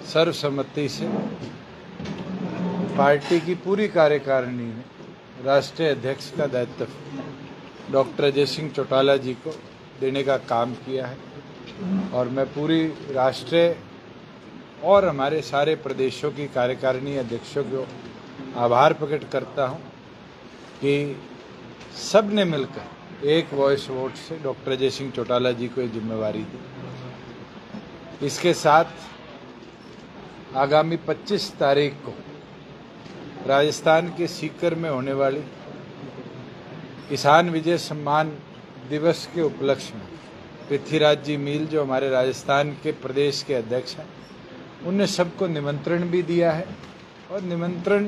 सर्वसम्मति से पार्टी की पूरी कार्यकारिणी ने राष्ट्रीय अध्यक्ष का दायित्व डॉक्टर अजय सिंह चौटाला जी को देने का काम किया है और मैं पूरी राष्ट्रीय और हमारे सारे प्रदेशों की कार्यकारिणी अध्यक्षों को आभार प्रकट करता हूं कि सब ने मिलकर एक वॉइस वोट से डॉक्टर अजय सिंह चौटाला जी को ये जिम्मेवारी दी। इसके साथ आगामी 25 तारीख को राजस्थान के सीकर में होने वाली किसान विजय सम्मान दिवस के उपलक्ष्य में पृथ्वीराज जी मील जो हमारे राजस्थान के प्रदेश के अध्यक्ष हैं, उनने सबको निमंत्रण भी दिया है और निमंत्रण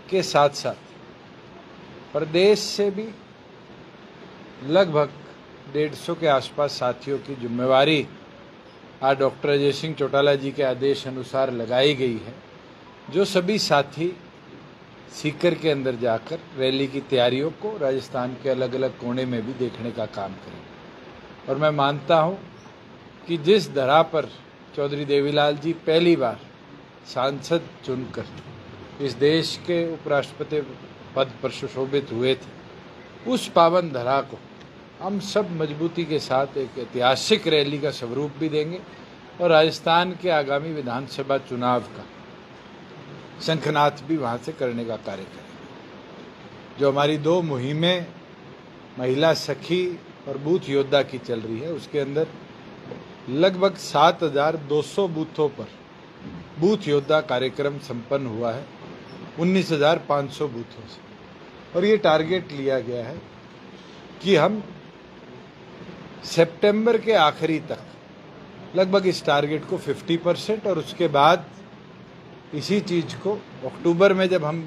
के साथ साथ प्रदेश से भी लगभग 150 के आसपास साथियों की जिम्मेवारी आज डॉक्टर अजय सिंह चौटाला जी के आदेश अनुसार लगाई गई है, जो सभी साथी सीकर के अंदर जाकर रैली की तैयारियों को राजस्थान के अलग अलग कोने में भी देखने का काम करेंगे। और मैं मानता हूं कि जिस धरा पर चौधरी देवीलाल जी पहली बार सांसद चुनकर इस देश के उपराष्ट्रपति पद पर सुशोभित हुए थे, उस पावन धरा को हम सब मजबूती के साथ एक ऐतिहासिक रैली का स्वरूप भी देंगे और राजस्थान के आगामी विधानसभा चुनाव का शंखनाद भी वहाँ से करने का कार्य करेंगे। जो हमारी 2 मुहिमें महिला सखी और बूथ योद्धा की चल रही है, उसके अंदर लगभग 7,200 बूथों पर बूथ योद्धा कार्यक्रम संपन्न हुआ है 19,500 बूथों से। और ये टारगेट लिया गया है कि हम सितंबर के आखिरी तक लगभग इस टारगेट को 50% और उसके बाद इसी चीज़ को अक्टूबर में जब हम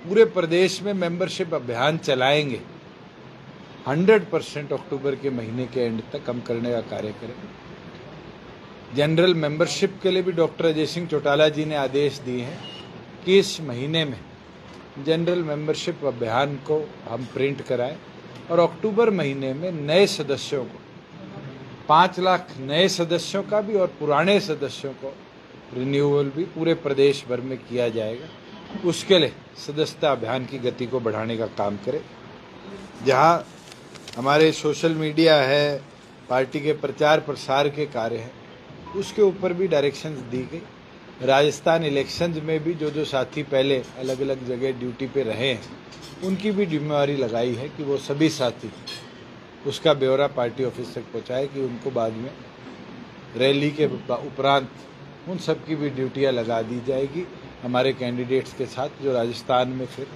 पूरे प्रदेश में मेंबरशिप अभियान चलाएंगे 100% अक्टूबर के महीने के एंड तक हम करने का कार्य करेंगे। जनरल मेंबरशिप के लिए भी डॉक्टर अजय सिंह चौटाला जी ने आदेश दिए हैं कि इस महीने में जनरल मेंबरशिप अभियान को हम प्रिंट कराएं और अक्टूबर महीने में नए सदस्यों को 5 लाख नए सदस्यों का भी और पुराने सदस्यों को रिन्यूअल भी पूरे प्रदेश भर में किया जाएगा। उसके लिए सदस्यता अभियान की गति को बढ़ाने का काम करें। जहां हमारे सोशल मीडिया है, पार्टी के प्रचार प्रसार के कार्य हैं, उसके ऊपर भी डायरेक्शंस दी गई। राजस्थान इलेक्शंस में भी जो साथी पहले अलग अलग जगह ड्यूटी पे रहे हैं, उनकी भी जिम्मेवारी लगाई है कि वो सभी साथी उसका ब्यौरा पार्टी ऑफिस तक पहुँचाए कि उनको बाद में रैली के उपरांत उन सब की भी ड्यूटियां लगा दी जाएगी हमारे कैंडिडेट्स के साथ, जो राजस्थान में फिर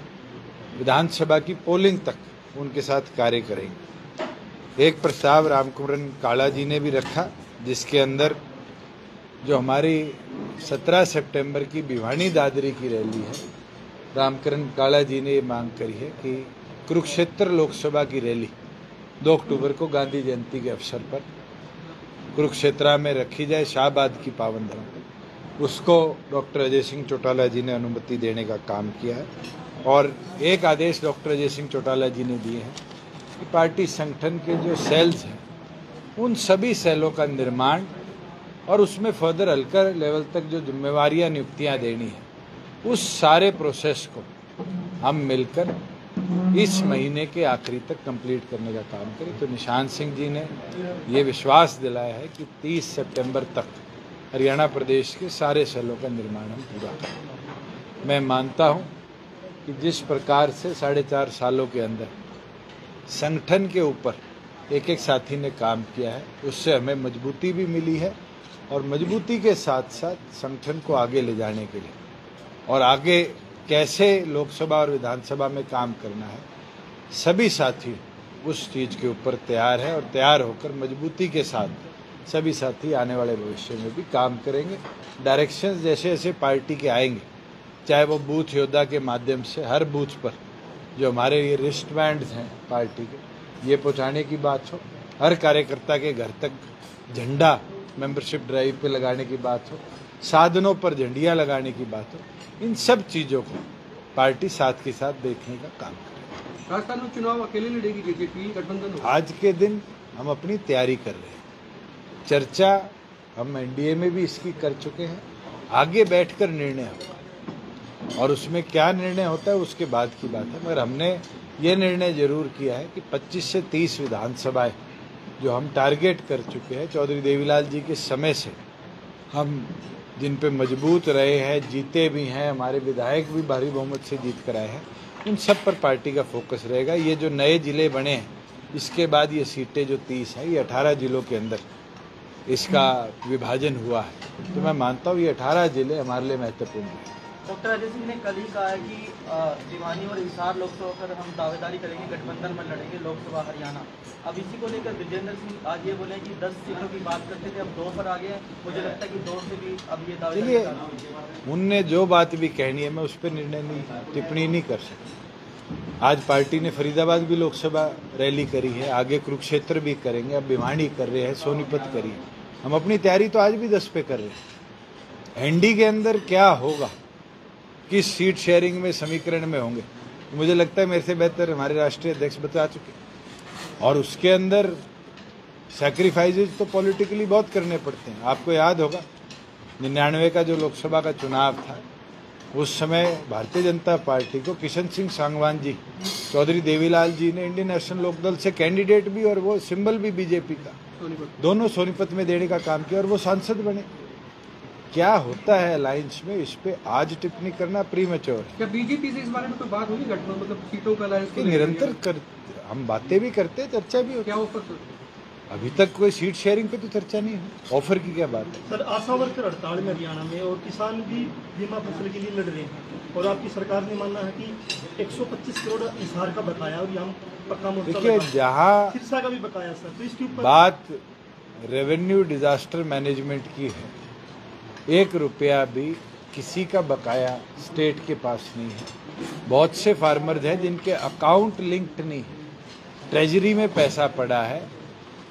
विधानसभा की पोलिंग तक उनके साथ कार्य करेंगे। एक प्रस्ताव रामकुमरन काला जी ने भी रखा, जिसके अंदर जो हमारी 17 सितंबर की भिवानी दादरी की रैली है, रामकरण काला जी ने ये मांग करी है कि कुरुक्षेत्र लोकसभा की रैली 2 अक्टूबर को गांधी जयंती के अवसर पर कुरुक्षेत्र में रखी जाए, शाहबाद की पावन धरा। उसको डॉक्टर अजय सिंह चौटाला जी ने अनुमति देने का काम किया है। और एक आदेश डॉक्टर अजय सिंह चौटाला जी ने दिए हैं कि पार्टी संगठन के जो सेल्स हैं, उन सभी सेलों का निर्माण और उसमें फर्दर हल्कर लेवल तक जो जिम्मेवारियां नियुक्तियां देनी है, उस सारे प्रोसेस को हम मिलकर इस महीने के आखिरी तक कंप्लीट करने का काम करें। तो निशान सिंह जी ने ये विश्वास दिलाया है कि 30 सितंबर तक हरियाणा प्रदेश के सारे सेलों का निर्माण हम पूरा करें। मैं मानता हूं कि जिस प्रकार से 4.5 सालों के अंदर संगठन के ऊपर एक एक साथी ने काम किया है, उससे हमें मजबूती भी मिली है और मजबूती के साथ साथ संगठन को आगे ले जाने के लिए और आगे कैसे लोकसभा और विधानसभा में काम करना है, सभी साथी उस चीज़ के ऊपर तैयार है और तैयार होकर मजबूती के साथ सभी साथी आने वाले भविष्य में भी काम करेंगे। डायरेक्शंस जैसे जैसे पार्टी के आएंगे, चाहे वो बूथ योद्धा के माध्यम से हर बूथ पर जो हमारे ये रिस्ट बैंड्स हैं पार्टी के, ये पहुँचाने की बात हो, हर कार्यकर्ता के घर तक झंडा मेंबरशिप ड्राइव पे लगाने की बात हो, साधनों पर झंडियाँ लगाने की बात हो, इन सब चीज़ों को पार्टी साथ के साथ देखने का काम करेगी। राजस्थान में चुनाव अकेले लड़ेगी बीजेपी, गठबंधन? आज के दिन हम अपनी तैयारी कर रहे हैं। चर्चा हम एनडीए में भी इसकी कर चुके हैं आगे बैठकर निर्णय होगा, और उसमें क्या निर्णय होता है उसके बाद की बात है। मगर हमने ये निर्णय जरूर किया है कि 25 से 30 विधानसभाएं जो हम टारगेट कर चुके हैं चौधरी देवीलाल जी के समय से, हम जिन पे मजबूत रहे हैं, जीते भी हैं, हमारे विधायक भी भारी बहुमत से जीत कर आए हैं, उन सब पर पार्टी का फोकस रहेगा। ये जो नए जिले बने हैं, इसके बाद ये सीटें जो 30 हैं, ये 18 जिलों के अंदर इसका विभाजन हुआ है। तो मैं मानता हूँ ये 18 जिले हमारे लिए महत्वपूर्ण हैं। डॉक्टर अजय सिंह ने कल ही कहा है कि दीवानी और हिसार लोकसभा पर हम दावेदारी करेंगे, गठबंधन में लड़ेंगे लोकसभा हरियाणा। अब इसी को लेकर विजेंद्र सिंह आज ये बोले कि 10 सीटों की बात करते थे, अब 2 पर आ गए। मुझे लगता है कि 2 से भी अब ये दावेदारी। चलिए, उनने जो बात भी कहनी है मैं उस पर निर्णय नहीं, टिप्पणी नहीं कर सकता। आज पार्टी ने फरीदाबाद भी लोकसभा रैली करी है, आगे कुरुक्षेत्र भी करेंगे, अब भिवानी कर रहे हैं, सोनीपत करी है। हम अपनी तैयारी तो आज भी 10 पे कर रहे हैं। एनडी के अंदर क्या होगा, किस सीट शेयरिंग में समीकरण में होंगे, मुझे लगता है मेरे से बेहतर हमारे राष्ट्रीय अध्यक्ष बता चुके। और उसके अंदर सैक्रिफाइसेज तो पॉलिटिकली बहुत करने पड़ते हैं। आपको याद होगा 99 का जो लोकसभा का चुनाव था, उस समय भारतीय जनता पार्टी को किशन सिंह सांगवान जी, चौधरी देवीलाल जी ने इंडियन नेशनल लोकदल से कैंडिडेट भी और वो सिंबल भी बीजेपी का दोनों सोनीपत में देने का काम किया और वो सांसद बने। क्या होता है अलायंस में, इस पे आज टिप्पणी करना प्रीमेच्योर है। क्या बीजेपी से इस बारे में कोई बात हुई गठबंधन, मतलब सीटों का अलायंस को निरंतर कर हम बातें भी करते हैं, चर्चा भी होती क्या है। ऑफर? अभी तक कोई सीट शेयरिंग पे तो चर्चा नहीं हुई, ऑफर की क्या बात है। सर, आशा वर्कर हड़ताल में हरियाणा में और किसान भी बीमा फसल के लिए लड़ रहे हैं और आपकी सरकार ने मानना है कि 125 करोड़ हिसार का बकाया और यहाँ पक्का मोर्चा देखिए, जहाँ सिरसा का भी बकाया सर, तो इसके ऊपर बात रेवेन्यू डिजास्टर मैनेजमेंट की है, 1 रुपया भी किसी का बकाया स्टेट के पास नहीं है। बहुत से फार्मर्स हैं जिनके अकाउंट लिंक्ड नहीं है, ट्रेजरी में पैसा पड़ा है,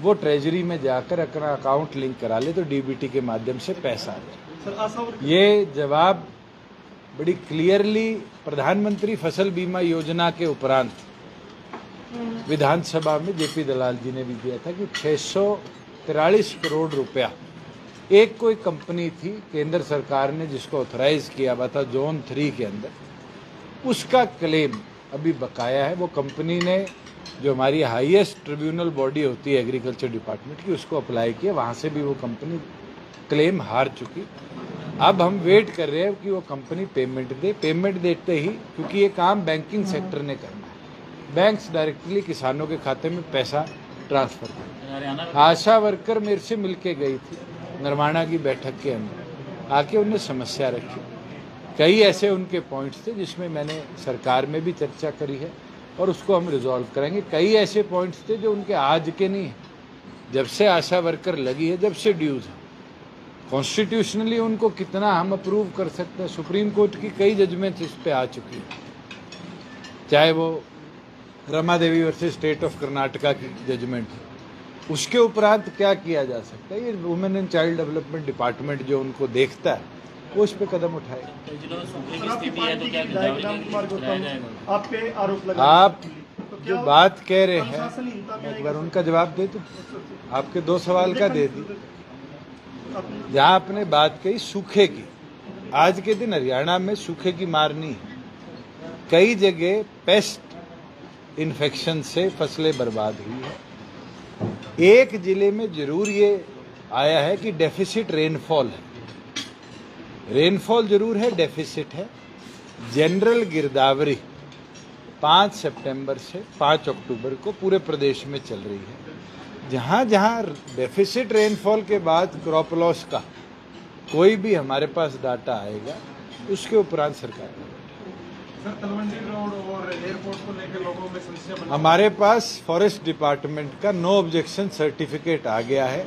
वो ट्रेजरी में जाकर अपना अकाउंट लिंक करा ले तो डीबीटी के माध्यम से पैसा आ जाए। सर, आशा वर्कर ये जवाब बड़ी क्लियरली प्रधानमंत्री फसल बीमा योजना के उपरांत विधानसभा में जेपी दलाल जी ने भी दिया था कि 643 करोड़ रुपया एक कोई कंपनी थी केंद्र सरकार ने जिसको ऑथराइज किया हुआ था जोन 3 के अंदर, उसका क्लेम अभी बकाया है। वो कंपनी ने जो हमारी हाईएस्ट ट्रिब्यूनल बॉडी होती है एग्रीकल्चर डिपार्टमेंट की, उसको अप्लाई किया, वहाँ से भी वो कंपनी क्लेम हार चुकी। अब हम वेट कर रहे हैं कि वो कंपनी पेमेंट दे। पेमेंट देते ही, क्योंकि ये काम बैंकिंग सेक्टर ने करना है, बैंक्स डायरेक्टली किसानों के खाते में पैसा ट्रांसफर कर। आशा वर्कर मेरे से मिलके गई थी नरवाना की बैठक के अंदर, आके उन्हें समस्या रखी। कई ऐसे उनके पॉइंट्स थे जिसमें मैंने सरकार में भी चर्चा करी है और उसको हम रिजॉल्व करेंगे। कई ऐसे पॉइंट्स थे जो उनके आज के नहीं हैं, जब से आशा वर्कर लगी है, जब से ड्यूज है। कॉन्स्टिट्यूशनली उनको कितना हम अप्रूव कर सकते हैं, सुप्रीम कोर्ट की कई जजमेंट्स इस पे आ चुकी है, चाहे वो Rama Devi versus state of Karnataka की जजमेंट है। उसके उपरांत क्या किया जा सकता है, ये women and child development department जो उनको देखता है वो इस पे कदम उठाए। आप पे आरोप लगा, आप जो बात कह रहे हैं एक बार उनका जवाब दे दो, आपके 2 सवाल का दे दी। जहाँ आपने बात कही सूखे की, आज के दिन हरियाणा में सूखे की मार नहीं है, कई जगह पेस्ट इन्फेक्शन से फसलें बर्बाद हुई है। एक जिले में जरूर ये आया है कि डेफिसिट रेनफॉल है, रेनफॉल जरूर है, डेफिसिट है। जनरल गिरदावरी 5 सितंबर से 5 अक्टूबर को पूरे प्रदेश में चल रही है। जहाँ जहाँ डेफिसिट रेनफॉल के बाद क्रॉप लॉस का कोई भी हमारे पास डाटा आएगा, उसके उपरांत सरकार सर, तलवंडी रोड और एयरपोर्ट को लेकर लोगों में समस्या हमारे पास फॉरेस्ट डिपार्टमेंट का नो ऑब्जेक्शन सर्टिफिकेट आ गया है।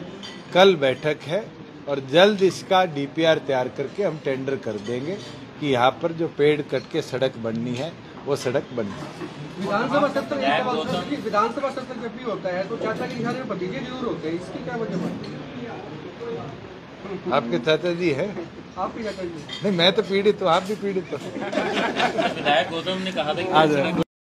कल बैठक है और जल्द इसका डीपीआर तैयार करके हम टेंडर कर देंगे कि यहाँ पर जो पेड़ कट के सड़क बननी है वो सड़क बननी। विधानसभा सत्र जब भी होता है तो चाचा के घर में भतीजे जरूर होते हैं, इसकी क्या वजह है? आपके चाचा जी है? आपके चाचा जी नहीं, मैं तो पीड़ित हूँ, आप भी पीड़ित हो। विधायक गौतम ने कहा था कि